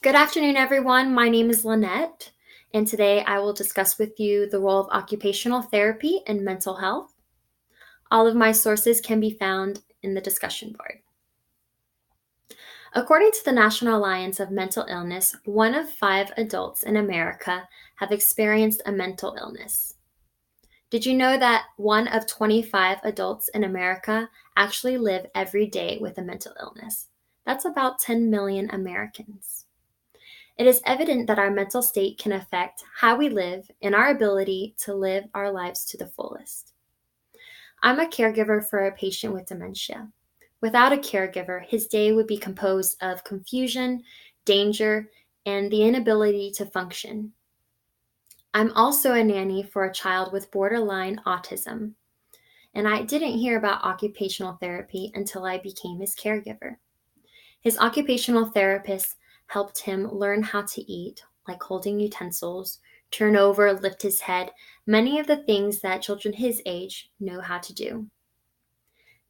Good afternoon, everyone. My name is Lynette, and today I will discuss with you the role of occupational therapy in mental health. All of my sources can be found in the discussion board. According to the National Alliance of Mental Illness, 1 of 5 adults in America have experienced a mental illness. Did you know that 1 of 25 adults in America actually live every day with a mental illness? That's about 10 million Americans. It is evident that our mental state can affect how we live and our ability to live our lives to the fullest. I'm a caregiver for a patient with dementia. Without a caregiver, his day would be composed of confusion, danger, and the inability to function. I'm also a nanny for a child with borderline autism, and I didn't hear about occupational therapy until I became his caregiver. His occupational therapist helped him learn how to eat, like holding utensils, turn over, lift his head, many of the things that children his age know how to do.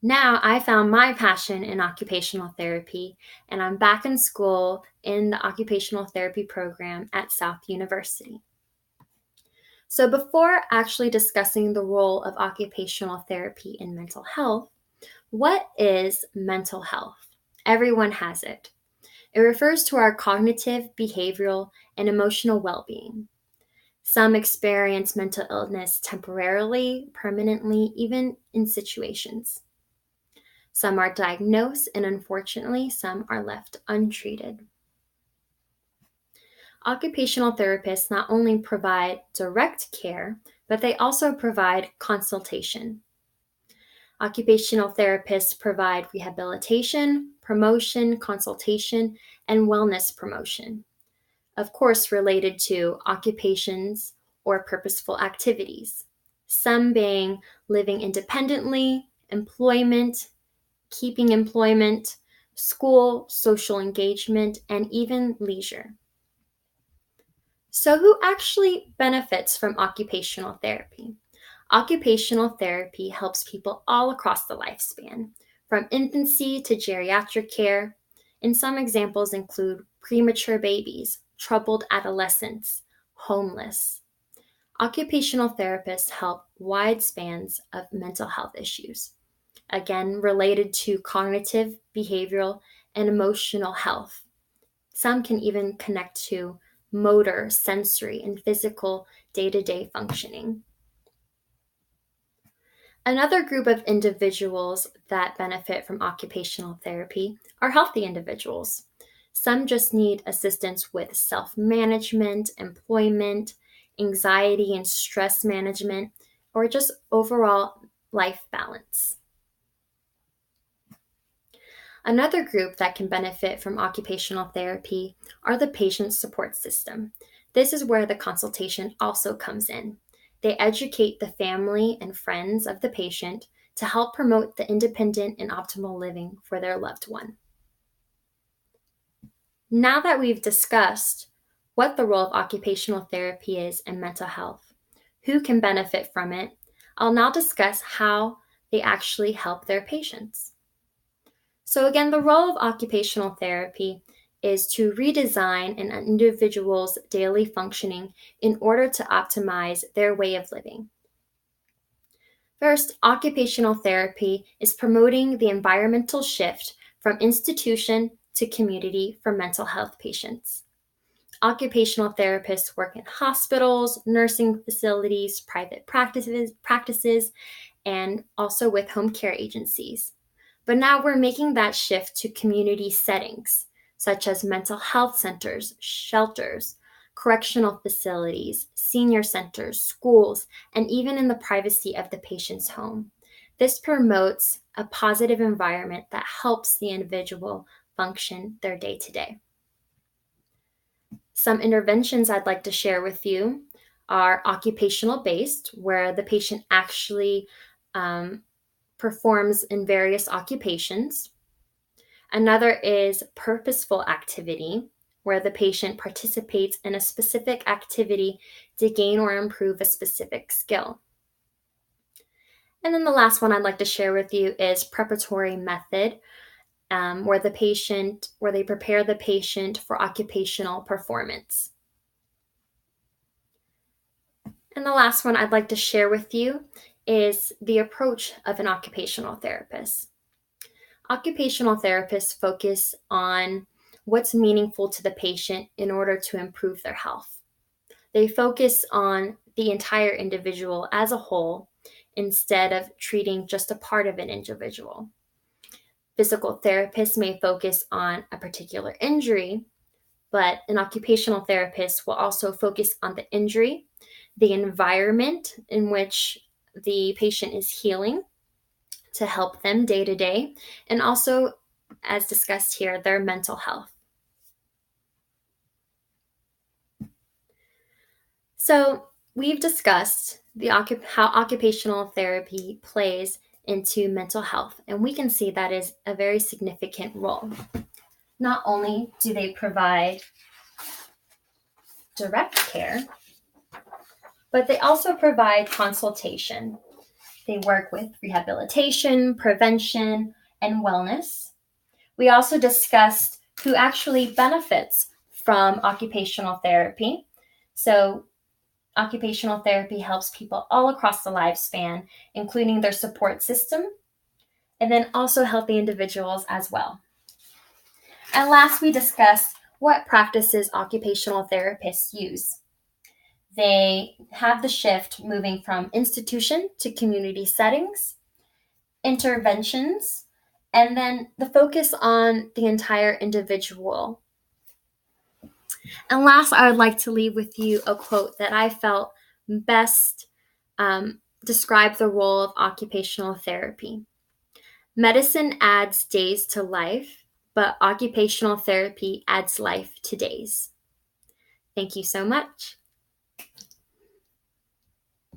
Now I found my passion in occupational therapy, and I'm back in school in the occupational therapy program at South University. So before actually discussing the role of occupational therapy in mental health, what is mental health? Everyone has it. It refers to our cognitive, behavioral, and emotional well-being. Some experience mental illness temporarily, permanently, even in situations. Some are diagnosed, and unfortunately, some are left untreated. Occupational therapists not only provide direct care, but they also provide consultation. Occupational therapists provide rehabilitation, promotion, consultation, and wellness promotion, of course, related to occupations or purposeful activities, some being living independently, employment, keeping employment, school, social engagement, and even leisure. So, who actually benefits from occupational therapy? Occupational therapy helps people all across the lifespan, from infancy to geriatric care, and some examples include premature babies, troubled adolescents, homeless. Occupational therapists help wide spans of mental health issues, again related to cognitive, behavioral, and emotional health. Some can even connect to motor, sensory, and physical day-to-day functioning. Another group of individuals that benefit from occupational therapy are healthy individuals. Some just need assistance with self-management, employment, anxiety and stress management, or just overall life balance. Another group that can benefit from occupational therapy are the patient support system. This is where the consultation also comes in. They educate the family and friends of the patient to help promote the independent and optimal living for their loved one. Now that we've discussed what the role of occupational therapy is in mental health, who can benefit from it, I'll now discuss how they actually help their patients. So again, the role of occupational therapy is to redesign an individual's daily functioning in order to optimize their way of living. First, occupational therapy is promoting the environmental shift from institution to community for mental health patients. Occupational therapists work in hospitals, nursing facilities, private practices, and also with home care agencies. But now we're making that shift to community settings, such as mental health centers, shelters, correctional facilities, senior centers, schools, and even in the privacy of the patient's home. This promotes a positive environment that helps the individual function their day to day. Some interventions I'd like to share with you are occupational based, where the patient actually performs in various occupations. Another is purposeful activity, where the patient participates in a specific activity to gain or improve a specific skill. And then the last one I'd like to share with you is preparatory method. where they prepare the patient for occupational performance. And the last one I'd like to share with you is the approach of an occupational therapist. Occupational therapists focus on what's meaningful to the patient in order to improve their health. They focus on the entire individual as a whole instead of treating just a part of an individual. Physical therapists may focus on a particular injury, but an occupational therapist will also focus on the injury, the environment in which the patient is healing to help them day to day, and also, as discussed here, their mental health. So we've discussed how occupational therapy plays into mental health, and we can see that is a very significant role. Not only do they provide direct care, but they also provide consultation. They work with rehabilitation, prevention, and wellness. We also discussed who actually benefits from occupational therapy. So occupational therapy helps people all across the lifespan, including their support system, and then also healthy individuals as well. And last, we discussed what practices occupational therapists use. They have the shift moving from institution to community settings, interventions, and then the focus on the entire individual. And last, I would like to leave with you a quote that I felt best described the role of occupational therapy. Medicine adds days to life, but occupational therapy adds life to days. Thank you so much.